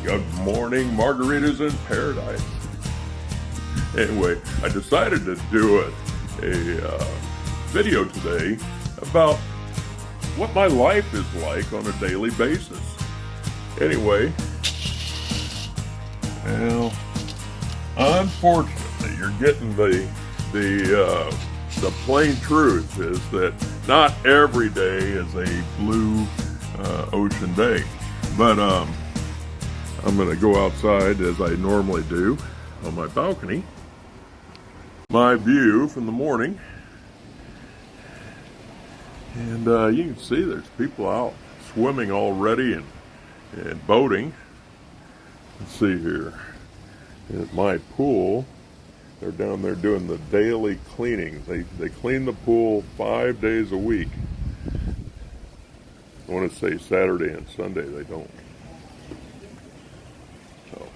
Good morning, margaritas in paradise. Anyway, I decided to do a video today about what my life is like on a daily basis. Anyway, well, unfortunately, you're getting the plain truth is that not every day is a blue ocean day, but I'm going to go outside as I normally do on my balcony. My view from the morning, and you can see there's people out swimming already and boating. Let's see here at my pool. They're down there doing the daily cleaning. They clean the pool 5 days a week. I want to say Saturday and Sunday they don't. So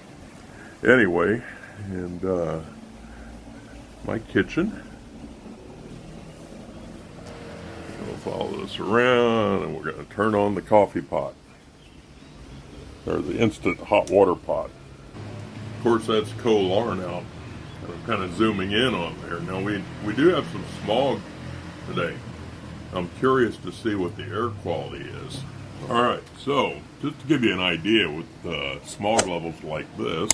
anyway, and my kitchen. We'll follow this around, and we're going to turn on the coffee pot, or the instant hot water pot. Of course, that's Kolar now. I'm kind of zooming in on there. Now we do have some smog today. I'm curious to see what the air quality is. All right, so just to give you an idea with smog levels like this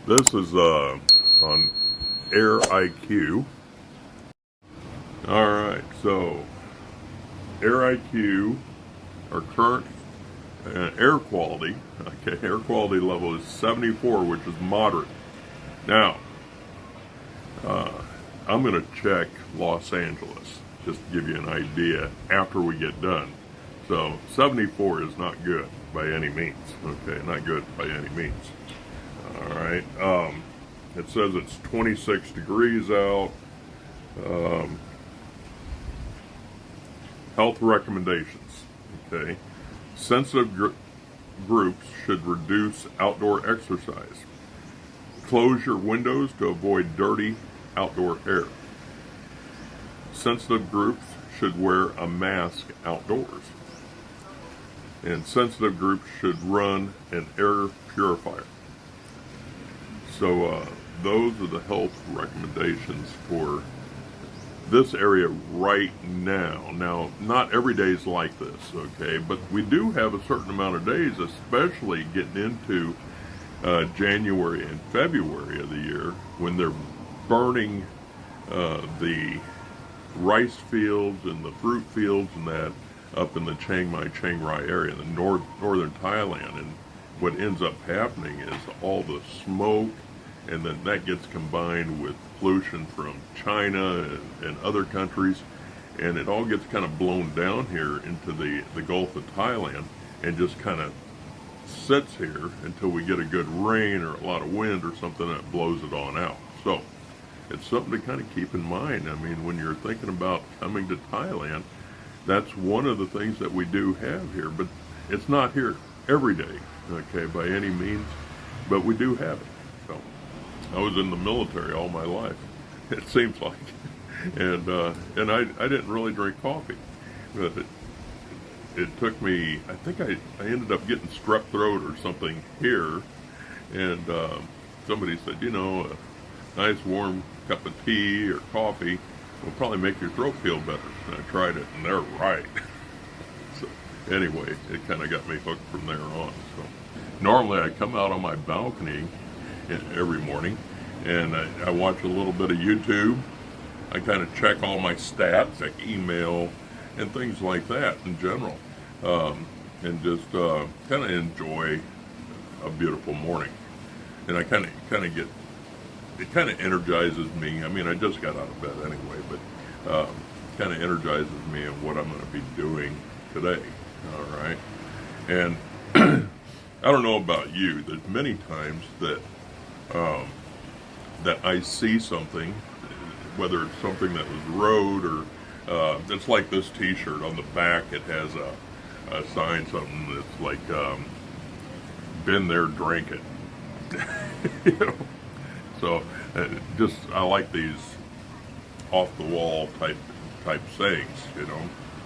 is on Air IQ. All right, so Air IQ, our current air quality, air quality level is 74, which is moderate. Now, I'm going to check Los Angeles, just to give you an idea after we get done. So 74 is not good by any means. Okay, not good by any means. All right. It says it's 26 degrees out. Health recommendations. Okay. Sensitive groups should reduce outdoor exercise. Close your windows to avoid dirty outdoor air. Sensitive groups should wear a mask outdoors. And sensitive groups should run an air purifier. So those are the health recommendations for this area right now. Now, not every day is like this, okay? But we do have a certain amount of days, especially getting into January and February of the year, when they're burning the rice fields and the fruit fields and that up in the Chiang Rai area, the northern Thailand. And what ends up happening is all the smoke, and then that gets combined with pollution from China and other countries, and it all gets kind of blown down here into the Gulf of Thailand and just kind of sits here until we get a good rain or a lot of wind or something that blows it on out. So it's something to kind of keep in mind. I mean, when you're thinking about coming to Thailand, that's one of the things that we do have here, but it's not here every day, okay, by any means, but we do have it. So I was in the military all my life, it seems like, and I didn't really drink coffee, but it took me, I think I ended up getting strep throat or something here, and somebody said, you know, a nice warm cup of tea or coffee will probably make your throat feel better. And I tried it, and they're right. So anyway, it kind of got me hooked from there on. So normally I come out on my balcony every morning, and I watch a little bit of YouTube. I kind of check all my stats, like email and things like that in general, and just kind of enjoy a beautiful morning. And I kind of get, it kind of energizes me. I mean, I just got out of bed anyway, but kind of energizes me in what I'm going to be doing today. All right, and I don't know about you. There's many times that that I see something, whether it's something that was rode or it's like this T-shirt on the back. It has a sign, something that's like "Been there, drank it." You know? So just I like these off the wall type sayings, you know.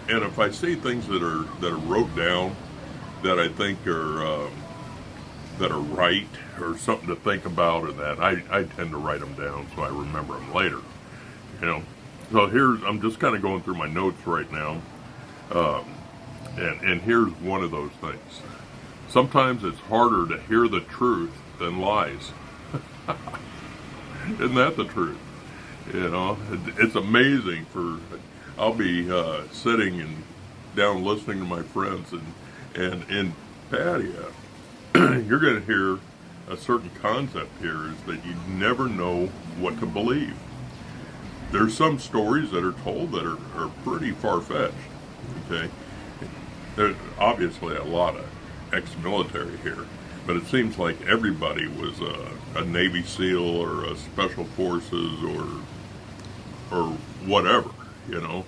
And if I see things that are wrote down that I think are that are right or something to think about, or that I tend to write them down so I remember them later. You know, so I'm just kind of going through my notes right now, and here's one of those things. Sometimes it's harder to hear the truth than lies. Isn't that the truth? You know, it's amazing. I'll be sitting and down listening to my friends, and in Pattaya, you're going to hear a certain concept here is that you never know what to believe. There's some stories that are told that are pretty far-fetched. Okay, there's obviously a lot of ex-military here, but it seems like everybody was a Navy SEAL or a Special Forces or whatever, you know.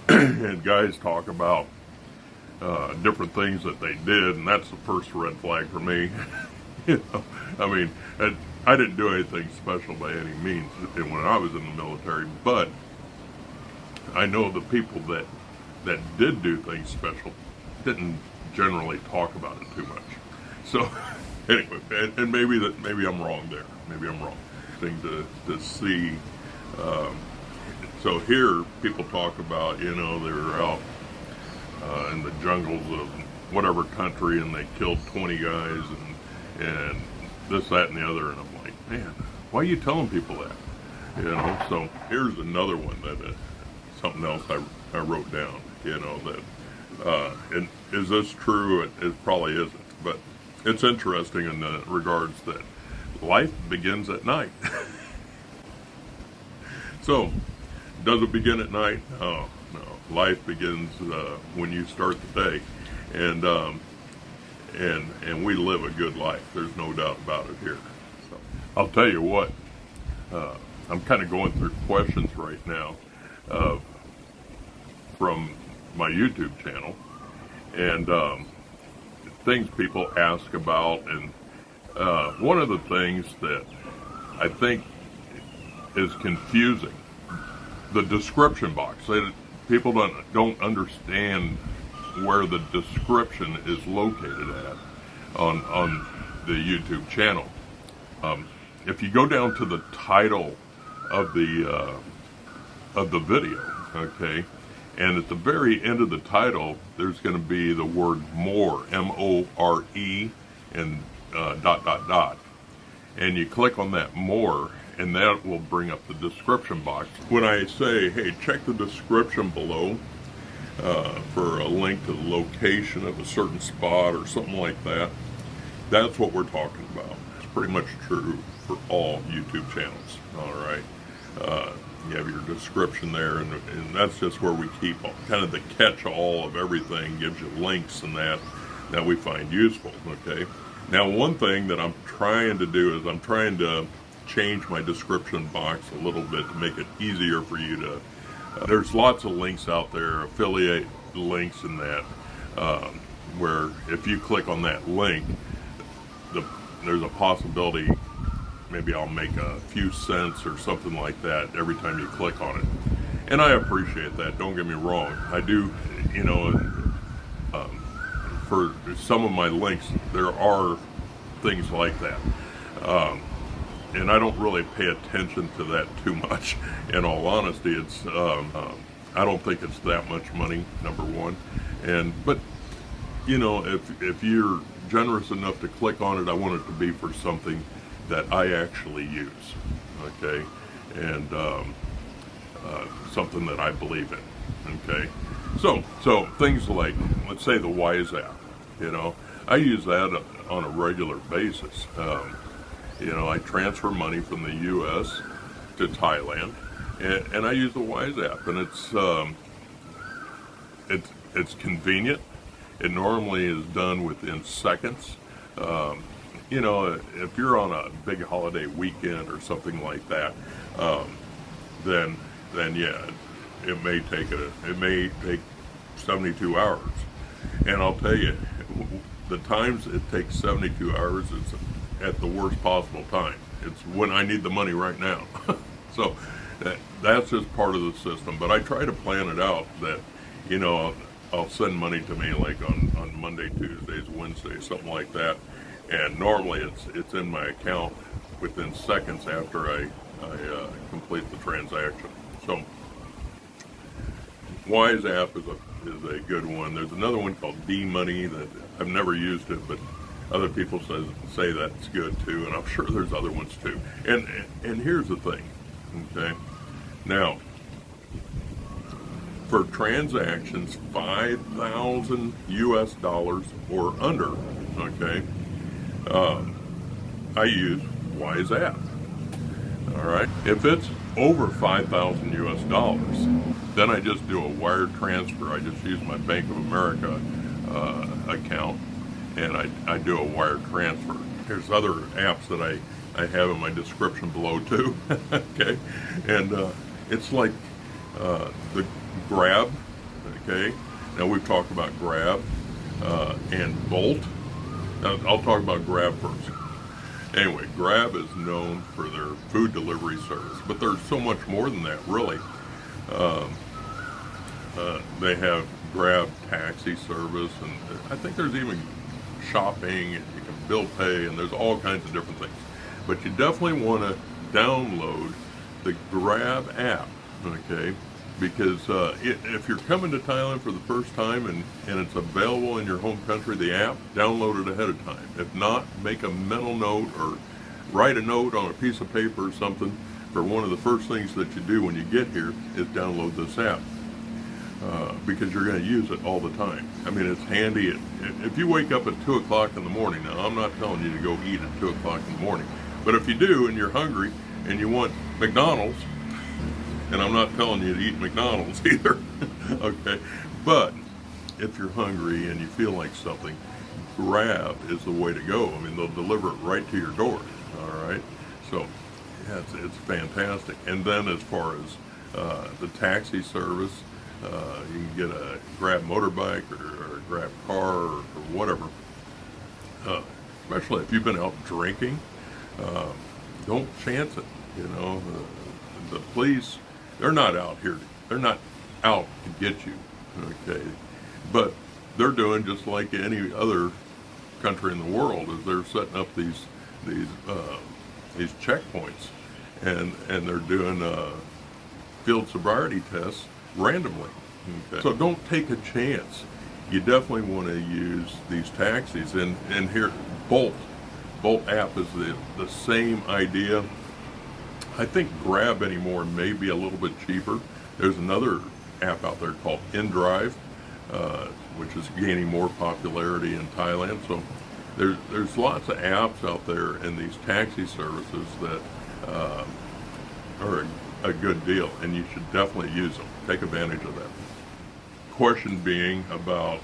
And guys talk about different things that they did, and that's the first red flag for me. You know, I mean, I didn't do anything special by any means when I was in the military, but I know the people that did do things special didn't generally talk about it too much. So anyway, and maybe I'm wrong there. Maybe I'm wrong. Thing to see. So here people talk about, you know, they were out in the jungles of whatever country and they killed 20 guys and this, that, and the other, and I'm like, man, why are you telling people that? You know. So here's another one that something else I wrote down. You know, that and is this true? It probably isn't, but it's interesting in the regards that life begins at night. So, does it begin at night? Oh, no. Life begins when you start the day, and we live a good life. There's no doubt about it here. So, I'll tell you what. I'm kind of going through questions right now from my YouTube channel, and things people ask about, and one of the things that I think is confusing, the description box. People don't understand where the description is located at on the YouTube channel. If you go down to the title of the video, okay, and at the very end of the title, there's going to be the word more, M-O-R-E, and ... And you click on that more, and that will bring up the description box. When I say, hey, check the description below for a link to the location of a certain spot or something like that, that's what we're talking about. It's pretty much true for all YouTube channels, all right? You have your description there, and that's just where we keep kind of the catch-all of everything, gives you links and that we find useful, okay? Now, one thing that I'm trying to do is I'm trying to change my description box a little bit to make it easier for you to, there's lots of links out there, affiliate links and that, where if you click on that link, there's a possibility maybe I'll make a few cents or something like that every time you click on it. And I appreciate that, don't get me wrong. I do, you know, for some of my links, there are things like that. And I don't really pay attention to that too much. In all honesty, it's I don't think it's that much money, number one. But you know, if you're generous enough to click on it, I want it to be for something that I actually use, okay, and something that I believe in, okay. So things like, let's say the Wise app, you know, I use that on a regular basis. You know, I transfer money from the U.S. to Thailand, and I use the Wise app, and it's convenient. It normally is done within seconds. You know, if you're on a big holiday weekend or something like that, then yeah, it may take 72 hours. And I'll tell you, the times it takes 72 hours is at the worst possible time. It's when I need the money right now. So that's just part of the system. But I try to plan it out that, you know, I'll send money to me like on Monday, Tuesdays, Wednesdays, something like that. and normally it's in my account within seconds after I complete the transaction. So Wise app is a good one. There's another one called D-Money that I've never used it, but other people say that's good too, and I'm sure there's other ones too. And here's the thing, okay? Now, for transactions 5,000 US dollars or under, okay, I use Wise app. All right. If it's over 5,000 US dollars, then I just do a wire transfer. I just use my Bank of America account, and I do a wire transfer. There's other apps that I have in my description below too. Okay, and it's like the Grab. Okay, now we've talked about Grab and Bolt. Now, I'll talk about Grab first. Anyway, Grab is known for their food delivery service, but there's so much more than that, really. They have Grab taxi service, and I think there's even shopping, and you can bill pay, and there's all kinds of different things. But you definitely want to download the Grab app, okay? Because if you're coming to Thailand for the first time and it's available in your home country, the app, download it ahead of time. If not, make a mental note or write a note on a piece of paper or something, for one of the first things that you do when you get here is download this app. Because you're going to use it all the time. I mean, it's handy. If you wake up at 2 o'clock in the morning, now I'm not telling you to go eat at 2 o'clock in the morning, but if you do and you're hungry and you want McDonald's, and I'm not telling you to eat McDonald's either, okay, but if you're hungry and you feel like something, Grab is the way to go. I mean, they'll deliver it right to your door, all right? So, yeah, it's fantastic. And then as far as the taxi service, you can get a Grab motorbike or a Grab car or whatever. Especially if you've been out drinking, don't chance it. You know, the police, they're not out here. They're not out to get you, okay? But they're doing just like any other country in the world, is they're setting up these checkpoints, and they're doing field sobriety tests randomly. Okay. So don't take a chance. You definitely want to use these taxis, and here Bolt app is the same idea. I think Grab anymore may be a little bit cheaper. There's another app out there called InDrive, which is gaining more popularity in Thailand. So there's lots of apps out there in these taxi services that are a good deal, and you should definitely use them. Take advantage of that. Question being about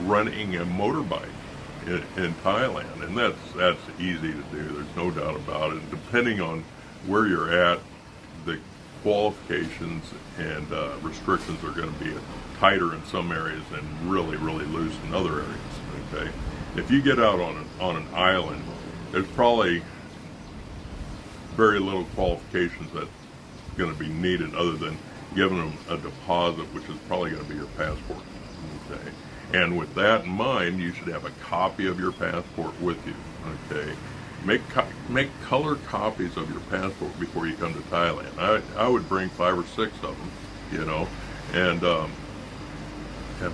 renting a motorbike in Thailand, and that's easy to do. There's no doubt about it. Depending on where you're at, the qualifications and restrictions are going to be tighter in some areas and really, really loose in other areas. Okay, if you get out on an island, there's probably very little qualifications that's going to be needed other than giving them a deposit, which is probably going to be your passport. Okay, and with that in mind, you should have a copy of your passport with you. Okay. Make color copies of your passport before you come to Thailand. I would bring 5 or 6 of them, you know, and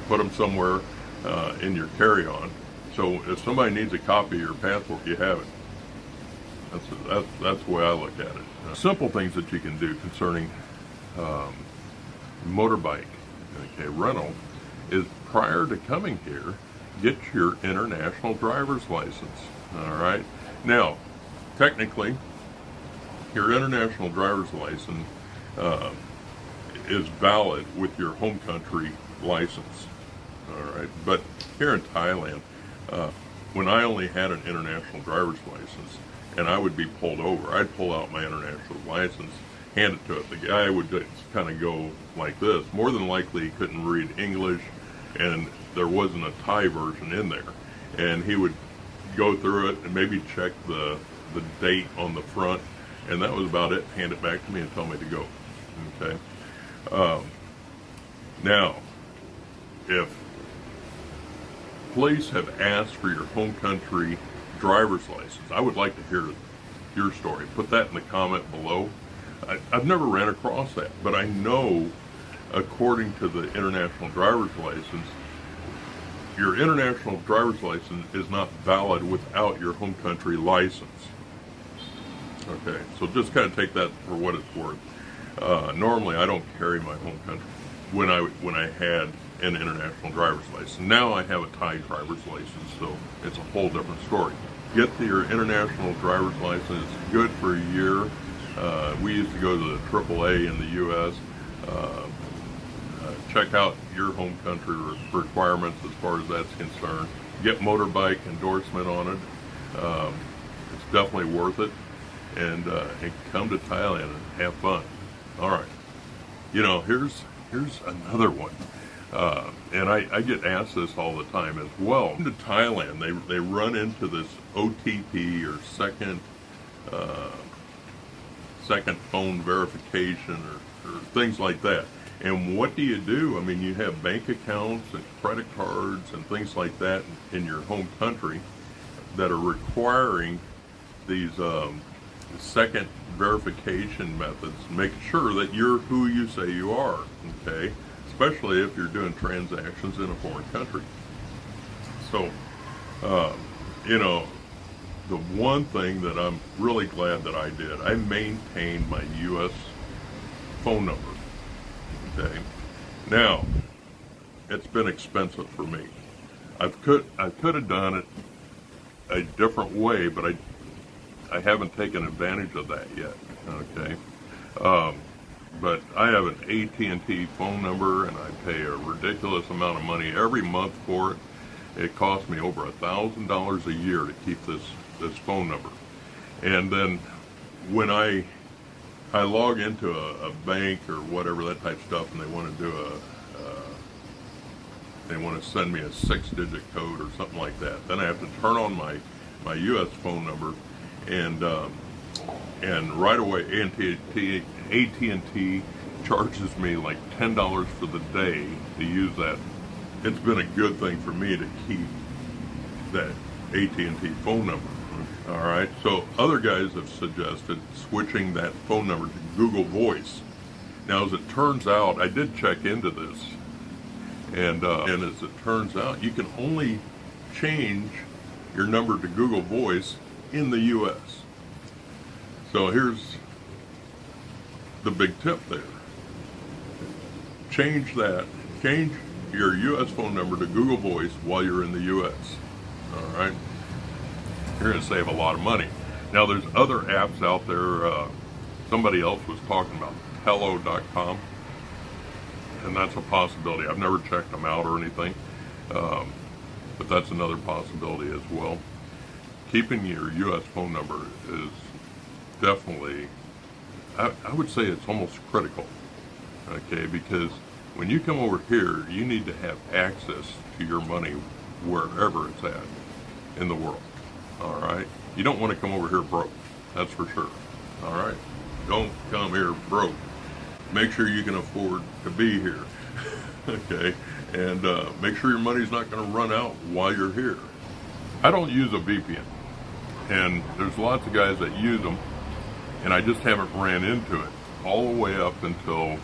put them somewhere in your carry-on. So if somebody needs a copy of your passport, you have it. That's the way I look at it. Simple things that you can do concerning motorbike, okay, rental, is prior to coming here, get your international driver's license. All right. Now, technically, your international driver's license is valid with your home country license. All right, but here in Thailand, when I only had an international driver's license and I would be pulled over, I'd pull out my international license, hand it to it. The guy would just kind of go like this. More than likely, he couldn't read English, and there wasn't a Thai version in there, and he would go through it and maybe check the date on the front, and that was about it. Hand it back to me and tell me to go. Okay. Now, if police have asked for your home country driver's license. I would like to hear your story. Put that in the comment below. I've never ran across that, but I know according to the international driver's license, your international driver's license is not valid without your home country license. Okay, so just kind of take that for what it's worth. Normally, I don't carry my home country when I had an international driver's license. Now I have a Thai driver's license, so it's a whole different story. Get your international driver's license. It's good for a year. We used to go to the AAA in the U.S. Check out your home country requirements as far as that's concerned. Get Motorbike endorsement on it. It's definitely worth it. And come to Thailand and have fun. All right. You know, here's another one. And I get asked this all the time as well. To Thailand, they run into this OTP or second phone verification or things like that. And what do you do? I mean, you have bank accounts and credit cards and things like that in your home country that are requiring these second verification methods, making sure that you're who you say you are, okay? Especially if you're doing transactions in a foreign country. So, you know, the one thing that I'm really glad that I did, I maintained my U.S. phone number. Okay. Now, it's been expensive for me. I could have done it a different way, but I haven't taken advantage of that yet. Okay. But I have an AT&T phone number, and I pay a ridiculous amount of money every month for it. It costs me over $1,000 a year to keep this phone number. And then when I log into a bank or whatever, that type of stuff, and they want to do they want to send me a 6-digit code or something like that, then I have to turn on my U.S. phone number, and right away AT&T charges me like $10 for the day to use that. It's been a good thing for me to keep that AT&T phone number. All right, so other guys have suggested switching that phone number to Google Voice. Now, as it turns out, I did check into this, and as it turns out, you can only change your number to Google Voice in the U.S. So here's the big tip there. Change your U.S. phone number to Google Voice while you're in the U.S. All right? You're going to save a lot of money. Now, there's other apps out there. Somebody else was talking about Tello.com, and that's a possibility. I've never checked them out or anything, but that's another possibility as well. Keeping your U.S. phone number is definitely, I would say it's almost critical, okay, because when you come over here, you need to have access to your money wherever it's at in the world. All right, you don't want to come over here broke, that's for sure. All right, don't come here broke. Make sure you can afford to be here, okay, and make sure your money's not going to run out while you're here. I don't use a VPN, and there's lots of guys that use them, and I just haven't ran into it all the way up until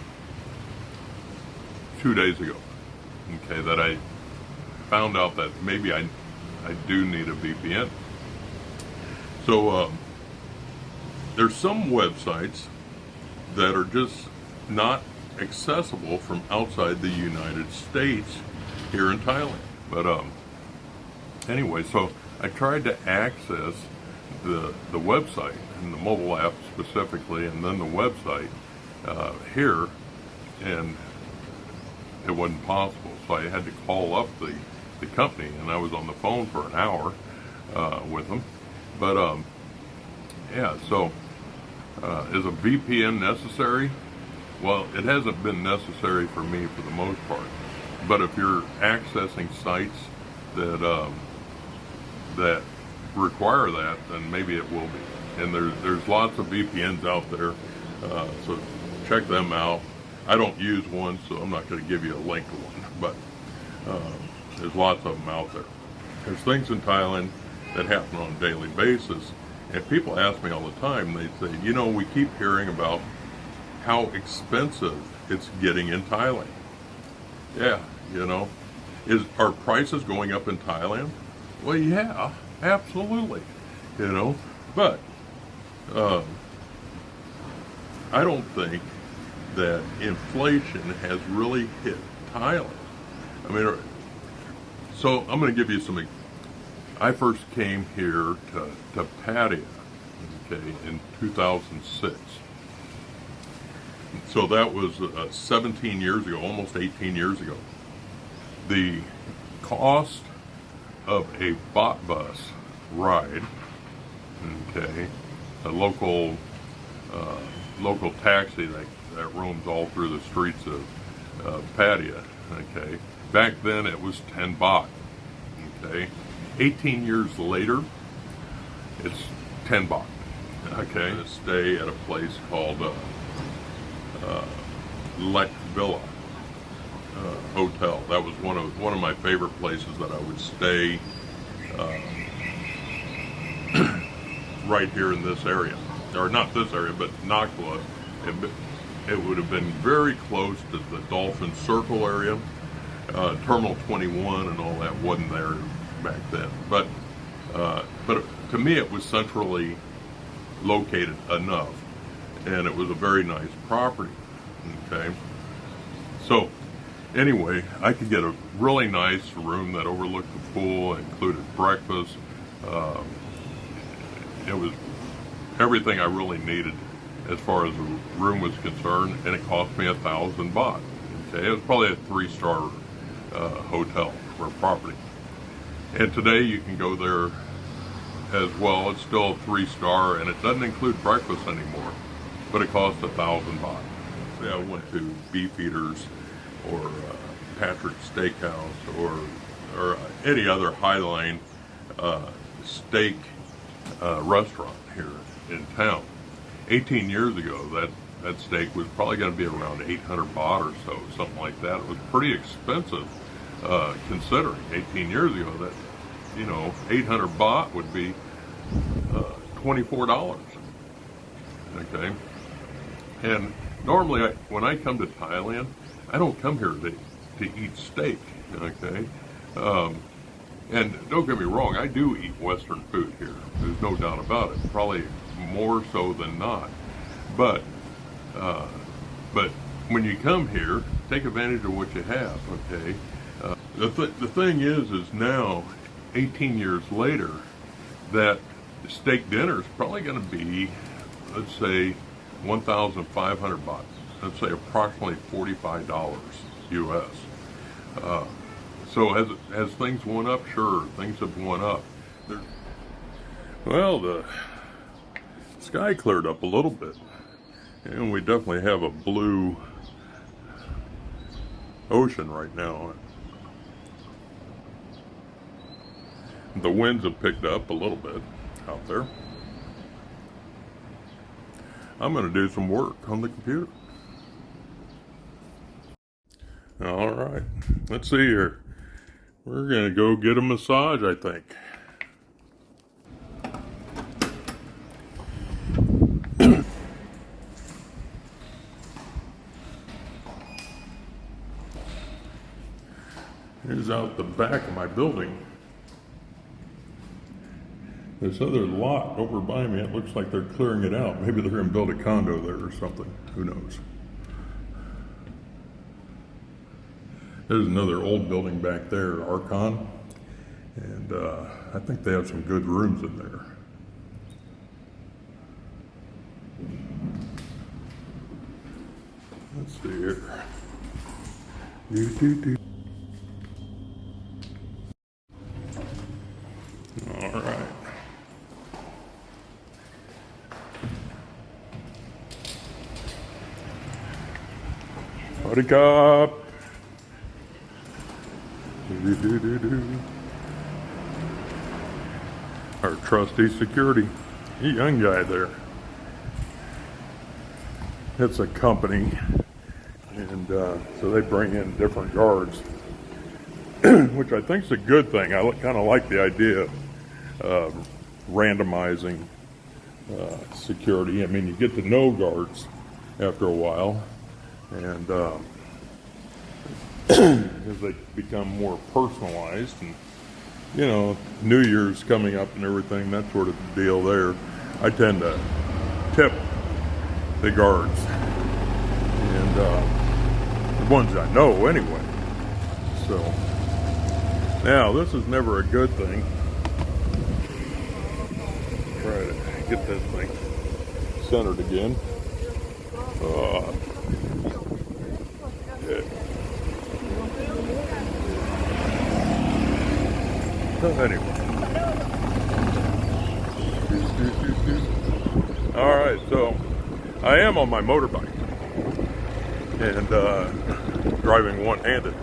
2 days ago, okay, that I found out that maybe I do need a VPN. So there's some websites that are just not accessible from outside the United States here in Thailand. But anyway, so I tried to access the website and the mobile app specifically, and then the website here, and it wasn't possible. So I had to call up the company, and I was on the phone for an hour with them. But yeah, so is a VPN necessary? Well, it hasn't been necessary for me for the most part. But if you're accessing sites that that require that, then maybe it will be. And there's lots of VPNs out there, so check them out. I don't use one, so I'm not going to give you a link to one, but there's lots of them out there. There's things in Thailand that happen on a daily basis. And people ask me all the time, they say, you know, we keep hearing about how expensive it's getting in Thailand. Yeah, you know, are prices going up in Thailand? Well, yeah, absolutely, you know, but I don't think that inflation has really hit Thailand. I mean, so I'm going to give you some. I first came here to Pattaya, okay, in 2006. So that was 17 years ago, almost 18 years ago. The cost of a bot bus ride, okay, a local taxi that roams all through the streets of Pattaya, okay. Back then it was 10 baht, okay. 18 years later, it's 10 baht, okay. I stay at a place called Lek Villa Hotel. That was one of my favorite places that I would stay right here in this area, or not this area, but Nakla. It would have been very close to the Dolphin Circle area. Terminal 21 and all that wasn't there back then, but to me it was centrally located enough, and it was a very nice property. Okay, so anyway, I could get a really nice room that overlooked the pool, included breakfast. It was everything I really needed as far as the room was concerned, and it cost me 1,000 baht. Okay, it was probably a 3-star hotel or property. And today you can go there as well. It's still a 3-star, and it doesn't include breakfast anymore, but it costs 1,000 baht. Say I went to Beefeaters or Patrick's Steakhouse or any other Highline steak restaurant here in town. 18 years ago, that steak was probably going to be around 800 baht or so, something like that. It was pretty expensive, considering 18 years ago that, you know, 800 baht would be $24. Okay, and normally when I come to Thailand, I don't come here to eat steak. Okay, and don't get me wrong, I do eat Western food here. There's no doubt about it. Probably more so than not, but when you come here, take advantage of what you have. Okay, the thing is now, 18 years later, that steak dinner is probably going to be, let's say, 1,500 baht. Let's say approximately $45 US. So has things gone up? Sure, things have gone up. Well, the sky cleared up a little bit, and we definitely have a blue ocean right now. The winds have picked up a little bit out there. I'm going to do some work on the computer. All right, let's see here. We're going to go get a massage, I think. Here's out the back of my building. This other lot over by me, it looks like they're clearing it out. Maybe they're going to build a condo there or something. Who knows? There's another old building back there, Archon, and I think they have some good rooms in there. Let's see here. All right. Howdy, cop. Our trusty security, a young guy there. It's a company, and so they bring in different guards, which I think is a good thing. I kind of like the idea randomizing security. I mean, you get to know guards after a while, and as they become more personalized, and you know, New Year's coming up and everything, that sort of deal there, I tend to tip the guards, and the ones I know anyway. So now this is never a good thing. Try to get this thing centered again. Yeah. So anyway. All right, so I am on my motorbike, and driving one-handed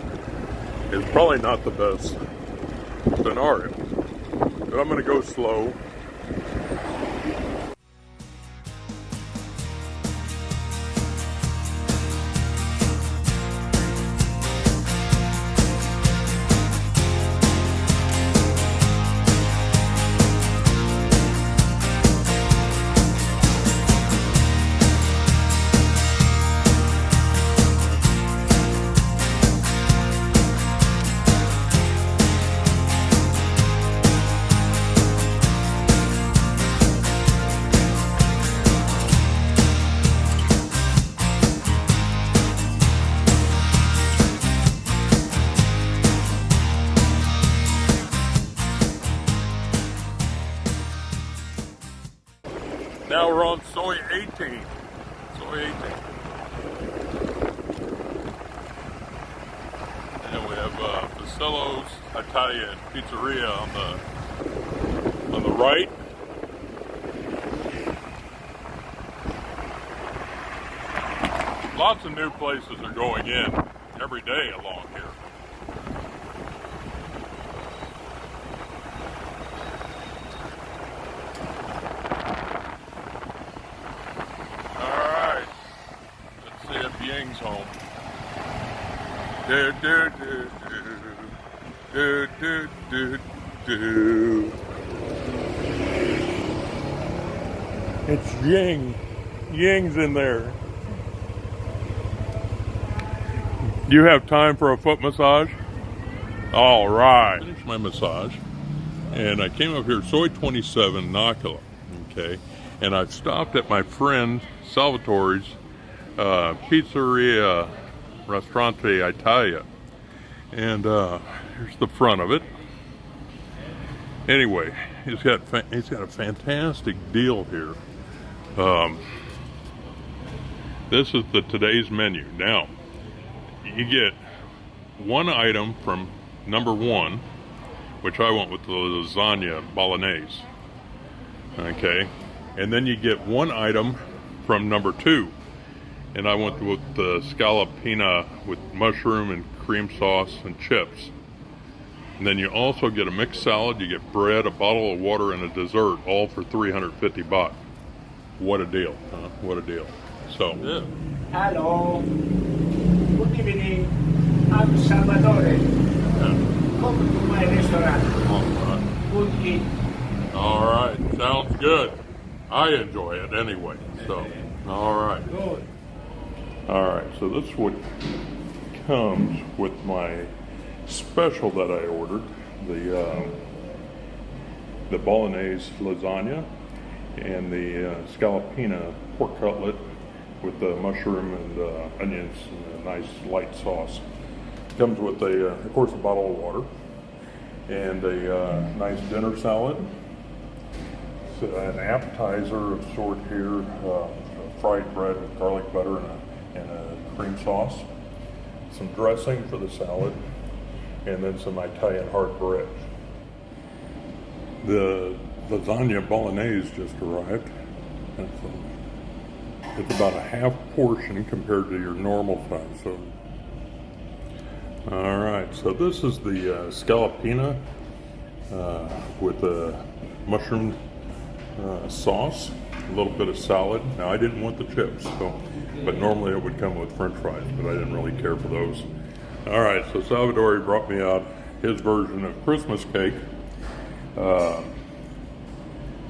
is probably not the best scenario, but I'm going to go slow. Now we're on Soy 18. Soy 18. And we have Pattaya Thailand Pizzeria on the right. Lots of new places are going in every day along here. Ying's home. Do, do, do, do, do, do, do. It's Ying. Ying's in there. Do you have time for a foot massage? All right. Finished my massage, and I came up here, Soy 27, Nakula. Okay, and I've stopped at my friend Salvatore's pizzeria, Ristorante Italia, and here's the front of it. Anyway, he's got a fantastic deal here. This is today's menu. Now, you get one item from number one, which I went with the lasagna bolognese. Okay, and then you get one item from number two. And I went with the scallopina with mushroom and cream sauce and chips. And then you also get a mixed salad, you get bread, a bottle of water, and a dessert, all for 350 baht. What a deal, huh? What a deal. So, yeah. Hello. Good evening. I'm Salvatore. Come to my restaurant. Good eat. All right. Sounds good. I enjoy it anyway. So, all right. Good. All right, so this is what comes with my special that I ordered, the bolognese lasagna and the scallopina pork cutlet with the mushroom and onions and a nice light sauce. Comes with of course, a bottle of water and a nice dinner salad. So an appetizer of sort here, fried bread with garlic butter and a cream sauce, some dressing for the salad, and then some Italian hard bread. The lasagna bolognese just arrived. It's about a half portion compared to your normal size. So, all right. So this is the scallopina with the mushroom sauce, a little bit of salad. Now I didn't want the chips, but normally it would come with French fries, but I didn't really care for those. All right. So Salvatore brought me out his version of Christmas cake.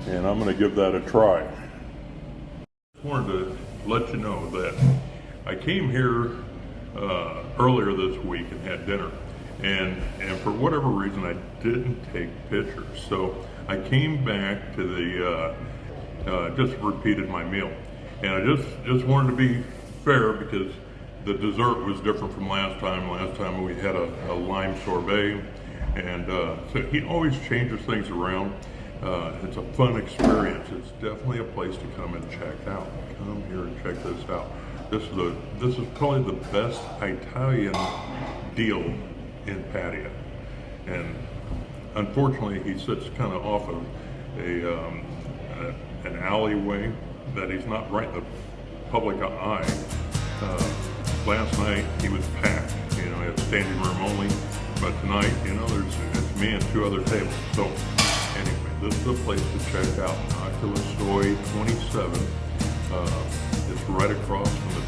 and I'm going to give that a try. I wanted to let you know that I came here earlier this week and had dinner, and for whatever reason I didn't take pictures, so I came back to the just repeated my meal, and I just wanted to be fair because the dessert was different from last time. Last time we had a lime sorbet, and so he always changes things around. It's a fun experience. It's definitely a place to come and check out. Come here and check this out. This is probably the best Italian deal in Pattaya, and unfortunately he sits kind of off of an alleyway that he's not right in the public eye. Last night he was packed. You know, he had standing room only, but tonight, you know, it's me and 2 other tables. So anyway, this is a place to check out. Oculus Soy 27. It's right across from the